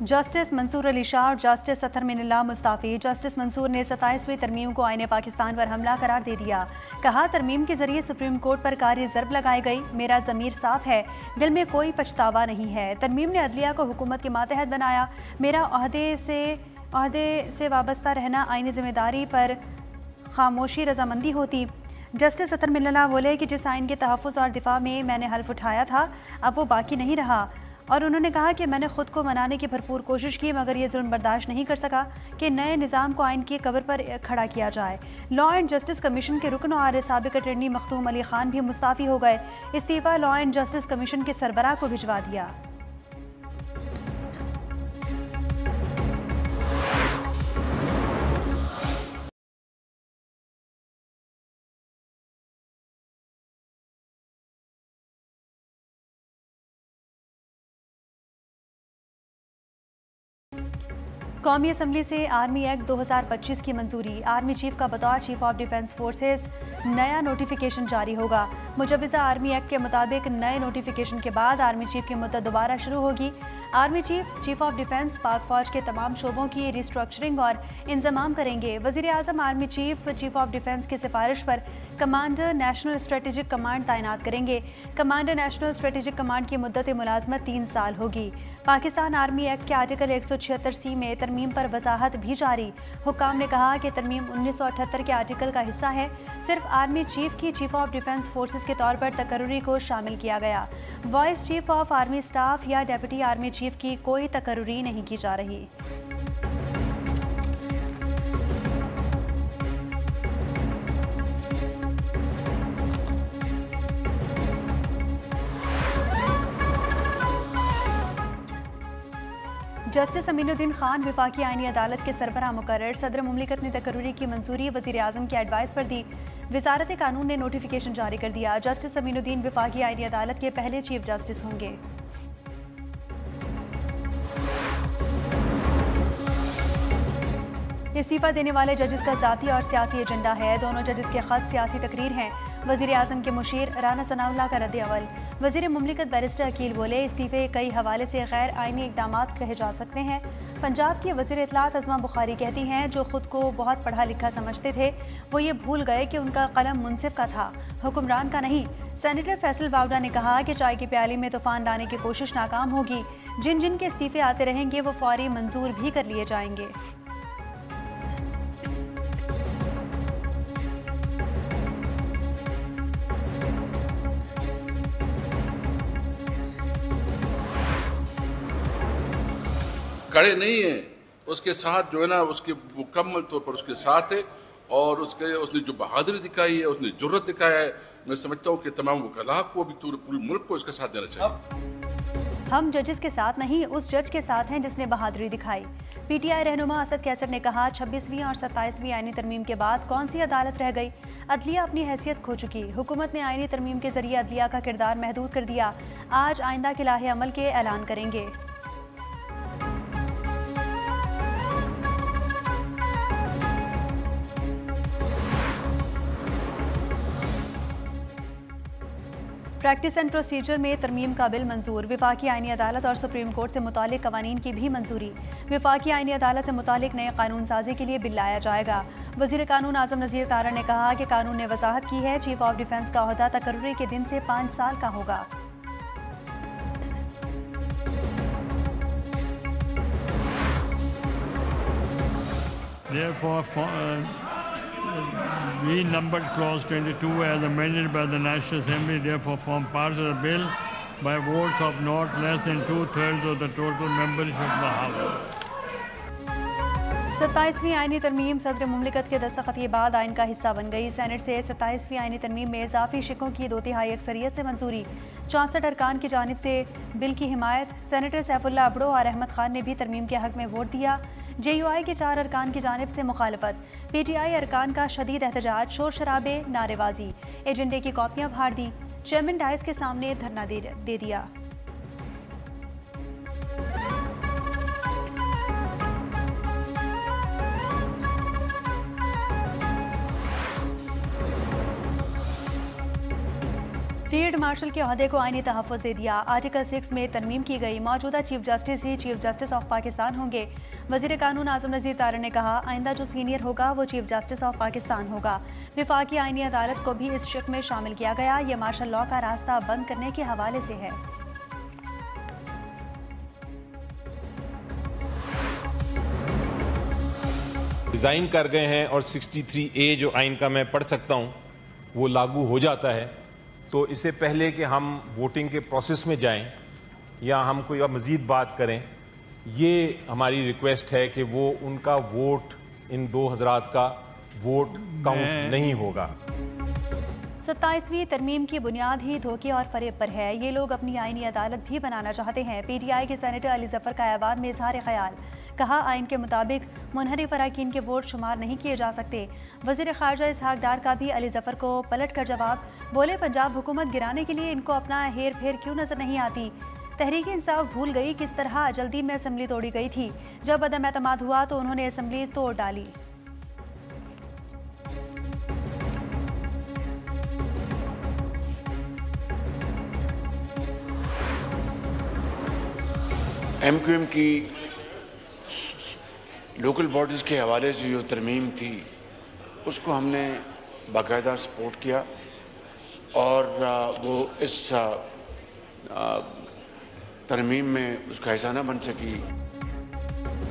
Justice Mansoor Ali Shah और justice सत्तर Minallah Mustafi. Justice Mansoor ने 27वीं तरमीम को आईने पाकिस्तान पर हमला करार दे दिया। कहा, तरमीम के जरिए सुप्रीम कोर्ट पर कारी ज़रब लगाई गई। मेरा ज़मीर साफ है, दिल में कोई पछतावा नहीं है। तरमीम ने अदलिया को हुकूमत के मातहत बनाया। मेरा अहदे से वाबस्ता रहना आईनी जिम्मेदारी पर खामोशी रजामंदी होती। जस्टिस सत्तर मिनल्ला बोले कि जिस आइन के तहफ़्फ़ुज़ और दिफा में मैंने हल्फ उठाया था, अब वो बाकी नहीं रहा। और उन्होंने कहा कि मैंने खुद को मनाने की भरपूर कोशिश की, मगर ये जुल्म बर्दाश्त नहीं कर सका कि नए निज़ाम को आइन की कब्र पर खड़ा किया जाए। लॉ एंड जस्टिस कमीशन के रुकन और साबिक अटॉर्नी मखदूम अली खान भी मुस्ताफ़ी हो गए। इस्तीफ़ा लॉ एंड जस्टिस कमीशन के सरबराह को भिजवा दिया। कौमी असम्बली से आर्मी एक्ट 2025 की मंजूरी। आर्मी चीफ का बतौर चीफ ऑफ डिफेंस फोर्सेस नया नोटिफिकेशन जारी होगा। मुजवज़ा आर्मी एक्ट के मुताबिक नए नोटिफिकेशन के बाद आर्मी चीफ की मुद्दत दोबारा शुरू होगी। आर्मी चीफ ऑफ डिफेंस पाक फौज के तमाम शोबों की रिस्ट्रक्चरिंग और इंतजाम करेंगे। वज़ीर आज़म आर्मी चीफ ऑफ डिफेंस की सिफारिश पर कमांडर नेशनल स्ट्रेटेजिक कमांड तैनात करेंगे। कमांडर नेशनल स्ट्रेटेजिक कमांड की मुद्दत मुलाजमत 3 साल होगी। पाकिस्तान आर्मी एक्ट के आर्टिकल 176C में तरमीम पर वजाहत भी जारी। हुक्काम ने कहा कि तरमीम 1978 के आर्टिकल का हिस्सा है। सिर्फ आर्मी चीफ की चीफ ऑफ डिफेंस फोर्सेस के तौर पर तकर्रुरी को शामिल किया गया। Vice chief of army staff या डेप्यूटी आर्मी चीफ की कोई तकर्रुरी नहीं की जा रही। जस्टिस अमीनुद्दीन खान विफाकी आईनी अदालत के सरबराह मुकर्रर। सदर मुमलिकत ने तकर्रुरी की मंजूरी वज़ीर आज़म की एडवाइस पर दी। वज़ारत कानून ने नोटिफिकेशन जारी कर दिया। जस्टिस अमीनुद्दीन विफाकी आईनी अदालत के पहले चीफ जस्टिस होंगे। इस्तीफा देने वाले जजेस का ज़ाती और सियासी एजेंडा है। दोनों जजेस के खत सियासी तकरीर हैं। वज़ीर आज़म के मुशीर राना सनाउल्लाह का रद्द अवल। वज़ीर मुमलिकत बैरिस्टर अकील बोले, इस्तीफ़े कई हवाले से गैर आइनी इक़दाम कहे जा सकते हैं। पंजाब की वज़ीर इत्तलात अज़मा बुखारी कहती हैं, जो ख़ुद को बहुत पढ़ा लिखा समझते थे वो ये भूल गए कि उनका कलम मुनसिफ का था, हुक्मरान का नहीं। सेनेटर फैसल बावड़ा ने कहा कि चाय की प्याली में तूफ़ान लाने की कोशिश नाकाम होगी। जिन जिन के इस्तीफ़े आते रहेंगे वो फौरी मंजूर भी कर लिए जाएंगे। कड़े नहीं है, उसके साथ जो है ना, उसके मुकम्मल तौर पर उसके साथ है। और उसने जो बहादुरी दिखाई है, उसने जुर्रत दिखाया है, मैं समझता हूँ कि तमाम वकला को भी पूरे मुल्क को इसके साथ देना चाहिए। हम जजेस के साथ नहीं, उस जज के साथ हैं जिसने बहादुरी दिखाई। PTI रहनुमा असद कैसर ने कहा, 26वीं और 27वीं आईनी तरमीम के बाद कौन सी अदालत रह गई? अदलिया अपनी हैसियत खो चुकी। हुकूमत ने आईनी तरमीम के जरिए अदलिया का किरदार महदूद कर दिया। आज आइंदा के लाहे अमल के ऐलान करेंगे। प्रैक्टिस एंड प्रोसीजर में तरमीम का बिल मंजूर। विफाकी आईनी अदालत और सुप्रीम कोर्ट से मुतालिक कवानीन की भी मंजूरी। विफाकी आईनी अदालत से मुतालिक नए कानून साजी के लिए बिल लाया जाएगा। वज़ीर कानून आज़म नज़ीर तारा ने कहा कि कानून ने वजाहत की है, चीफ ऑफ डिफेंस का ओहदा तकर्रुरी के दिन से 5 साल का होगा। We numbered clause 22 as amended by the National Assembly, therefore form part of the bill by votes of not less than 2/3 of the total membership of the House. 27वीं आईनी तरमीम सदर मुमलिकत के दस्तखत के बाद आइन का हिस्सा बन गई। सेनेट से 27वीं आईनी तरमीम में इजाफी शिकों की 2/3 अक्सरियत से मंजूरी। 64 अरकान की जानिब से बिल की हिमायत। सेनेटर सैफुल्लाह अबड़ो और अहमद खान ने भी तरमीम के हक में वोट दिया। JUI के 4 अरकान की जानिब से मुखालफत। PTI अरकान का शदीद एहतजाज, शोर शराबे, नारेबाजी। एजेंडे की कॉपियां फाड़ दी। चेयरमैन डाइस के सामने धरना दे दिया। फील्ड मार्शल के ओहदे को आईनी तहफ़्फ़ुज़ दे दिया। आर्टिकल 6 में तरमीम की गई। मौजूदा chief justice he chief justice of Pakistan होंगे। वज़ीर कानून आज़म नज़ीर तारड़ ने कहा, आइंदा जो सीनियर होगा वो चीफ जस्टिस ऑफ पाकिस्तान होगा। विफाकी आईनी अदालत को भी इस शिक में शामिल किया गया। ये मार्शल लॉ का रास्ता बंद करने के हवाले से है। डिज़ाइन कर गए हैं और 63A जो आइन का मैं पढ़ सकता हूँ वो लागू हो जाता है। तो इससे पहले कि हम वोटिंग के प्रोसेस में जाएं या हम कोई मज़ीद बात करें, ये हमारी रिक्वेस्ट है कि वो उनका वोट, इन दो हज़रात का वोट काउंट नहीं होगा। 27वीं तरमीम की बुनियाद ही धोखे और फरेब पर है। ये लोग अपनी आईनी अदालत भी बनाना चाहते हैं। PTI के सेनेटर अली जफर का ऐवान में इजहार ख्याल। कहा, आइन के मुताबिक मुनहरिफ अरकान के वोट शुमार नहीं किए जा सकते। वज़ीर ख़ारजा इसहाक डार का भी अली जफर को पलट कर जवाब। बोले, पंजाब हुकूमत गिराने के लिए इनको अपना हेर फेर क्यों नजर नहीं आती। तहरीक इंसाफ भूल गई किस तरह जल्दी में असम्बली तोड़ी गई थी। जब अदम एतमाद हुआ तो उन्होंने असम्बली तोड़ डाली। MQM की लोकल बॉडीज़ के हवाले से जो तरमीम थी उसको हमने बाकायदा सपोर्ट किया और वो इस तरमीम में उसका हिस्सा न बन सकी।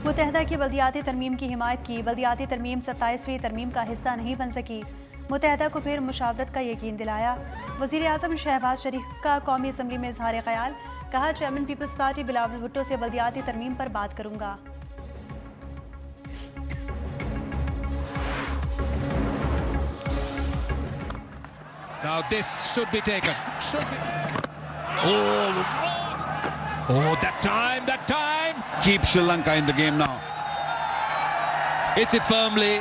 मुत्तहदा की बल्दियाती तरमीम की हिमायत की। बल्दियाती तरमीम 27वीं तरमीम का हिस्सा नहीं बन सकी। मुत्तहदा को फिर मुशावरत का यकीन दिलाया। वज़ीर आज़म शहबाज शरीफ का कौमी असम्बली में इजहार ख्याल। कहा, chairman people's party Bilawal Bhutto से बल्दियाती तरमीम पर बात करूंगा। Now this should be taken. Oh, that time! Keep Sri Lanka in the game now. Hits it firmly,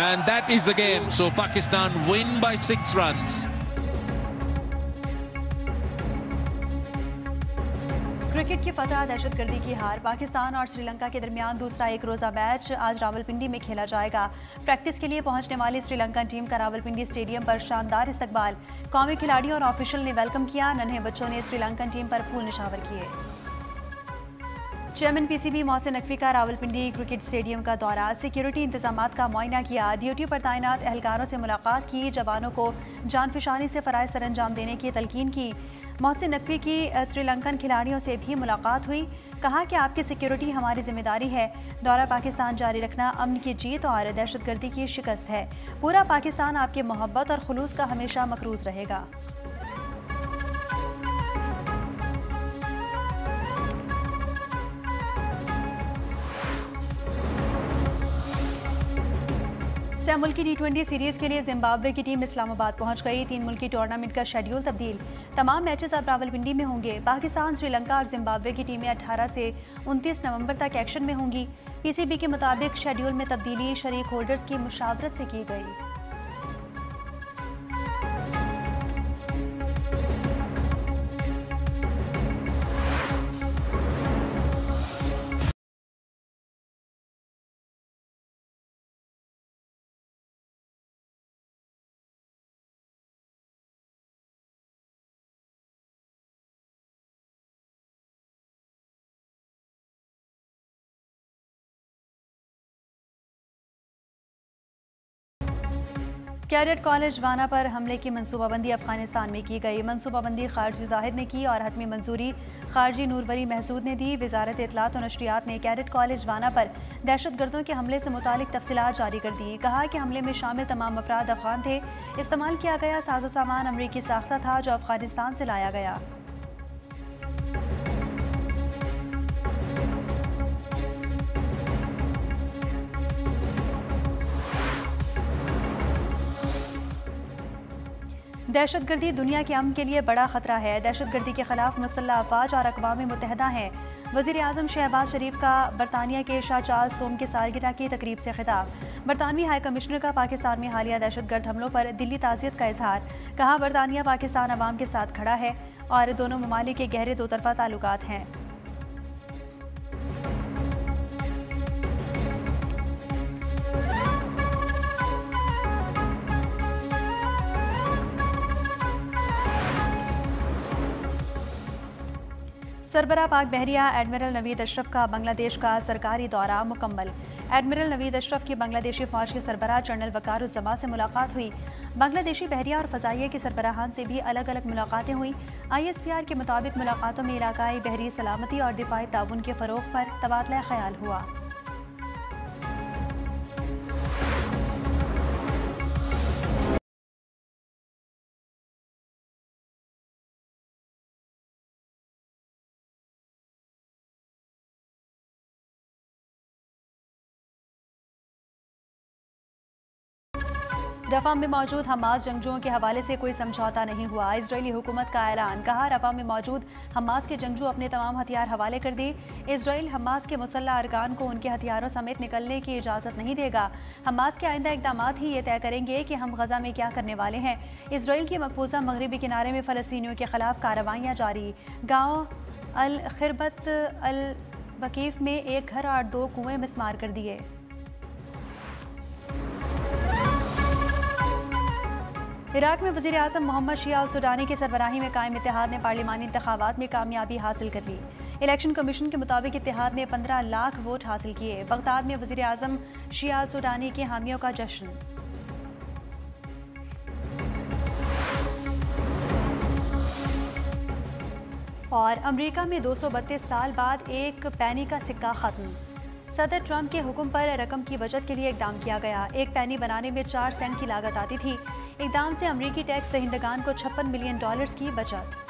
and that is the game. So Pakistan win by 6 runs. Cricket की फतह, दहशतगर्दी की हार। पाकिस्तान और श्रीलंका के दरमियान दूसरा एक रोज़ा मैच आज रावलपिंडी में खेला जाएगा। प्रैक्टिस के लिए पहुंचने वाली श्रीलंकन टीम का रावलपिंडी स्टेडियम पर शानदार इस्तकबाल। कौमी खिलाड़ियों और ऑफिशियल ने वेलकम किया। नन्हे बच्चों ने श्रीलंकन टीम पर फूल निशावर किए। चेयरमैन PCB मोहसिन नकवी का रावलपिंडी क्रिकेट स्टेडियम का दौरा। सिक्योरिटी इंतजामात का मुआयना किया। ड्यूटी पर तैनात एहलकारों से मुलाकात की। जवानों को जानफिशानी से फ़राइज़ सरअंजाम देने की तलकीन की। मोहसिन नकवी की श्रीलंकन खिलाड़ियों से भी मुलाकात हुई। कहा कि आपकी सिक्योरिटी हमारी जिम्मेदारी है। दौरा पाकिस्तान जारी रखना अमन की जीत और दहशतगर्दी की शिकस्त है। पूरा पाकिस्तान आपकी मोहब्बत और खुलूस का हमेशा मकरूज रहेगा। सह मुल्की T20 सीरीज के लिए जिम्बाब्वे की टीम इस्लामाबाद पहुंच गई। 3 मुल्की टूर्नामेंट का शेड्यूल तब्दील। तमाम मैचेस अब रावलपिंडी में होंगे। पाकिस्तान, श्रीलंका और जिम्बाब्वे की टीमें 18 से 29 नवंबर तक एक्शन में होंगी। PCB के मुताबिक शेड्यूल में तब्दीली शरीक होल्डर्स की मुशावरत से की गई। कैडेट कॉलेज वाना पर हमले की मनसूबाबंदी अफगानिस्तान में की गई। मनसूबाबंदी खारजी जाहिद ने की और हतमी मंजूरी खारजी नूरवरी महसूद ने दी। वजारत इत्तलात और नशरियात ने कैडेट कॉलेज वाना पर दहशतगर्दों के हमले से मुतालिक तफसीलात जारी कर दी। कहा कि हमले में शामिल तमाम अफराद अफगान थे। इस्तेमाल किया गया साजो सामान अमरीकी साख्ता था जो अफगानिस्तान से लाया गया। दहशतगर्दी दुनिया के अमन के लिए बड़ा खतरा है। दहशतगर्दी के खिलाफ मुसल्लह अफवाज और अक़वाम मुत्तहिदा हैं। वज़ीर आज़म शहबाज शरीफ का बरतानिया के शाह चार्ल्स होम की सालगिरह की तकरीब से खिताब। बरतानवी हाई कमिश्नर का पाकिस्तान में हालिया दहशतगर्द हमलों पर दिली ताज़ियत का इजहार। कहा, बरतानिया पाकिस्तान अवाम के साथ खड़ा है और दोनों ममालिक के गहरे दो तरफ़ा ताल्लुकात हैं। सरबराह पाक बहरिया एडमिरल नवीद अशरफ का बांग्लादेश का सरकारी दौरा मुकम्मल। एडमिरल नवीद अशरफ की बांग्लादेशी फ़ौज के सरबराह जनरल वकारुज़्ज़मा से मुलाकात हुई। बांग्लादेशी बहरिया और फ़ज़ाइया के सरबराहान से भी अलग अलग मुलाकातें हुई। ISPR के मुताबिक मुलाकातों में इलाकाई बहरी सलामती और दिफाई ताउन के फ़रोग़ पर तबादला ख्याल हुआ। रफ़ा में मौजूद हमास जंगजुओं के हवाले से कोई समझौता नहीं हुआ। इजरायली हुकूमत का ऐलान, कहा रफ़ा में मौजूद हमास के जंगजू अपने तमाम हथियार हवाले कर दे। इजराइल हमास के मुसल्लह अरकान को उनके हथियारों समेत निकलने की इजाज़त नहीं देगा। हमास के आइंदा इक़दाम ही ये तय करेंगे कि हम गज़ा में क्या करने वाले हैं। इजराइल की मकबूजा मगरबी किनारे में फ़लस्तीनियों के खिलाफ कार्रवाइयाँ जारी। गाँव अल खिरबत अल वकीफ में एक घर और 2 कुएँ मिसमार कर दिए। इराक में वज़ीर आज़म मोहम्मद शिया अल सुडानी की सरबराही में कायम इत्तेहाद ने पार्लिमानी इंतखाबात में कामयाबी हासिल कर ली। इलेक्शन कमीशन के मुताबिक इत्तेहाद ने 15 लाख वोट हासिल किए। बगदाद में वज़ीर आज़म शिया अल सुडानी के हामियों का जश्न। और अमरीका में 232 साल बाद एक पैनी का सिक्का ख़त्म। सदर ट्रंप के हुक्म पर रकम की बचत के लिए इक़दाम किया गया। एक पैनी बनाने में 4 सेंट की लागत आती थी। इक़दाम से अमरीकी टैक्स दहिंदगान को $56 मिलियन की बचत।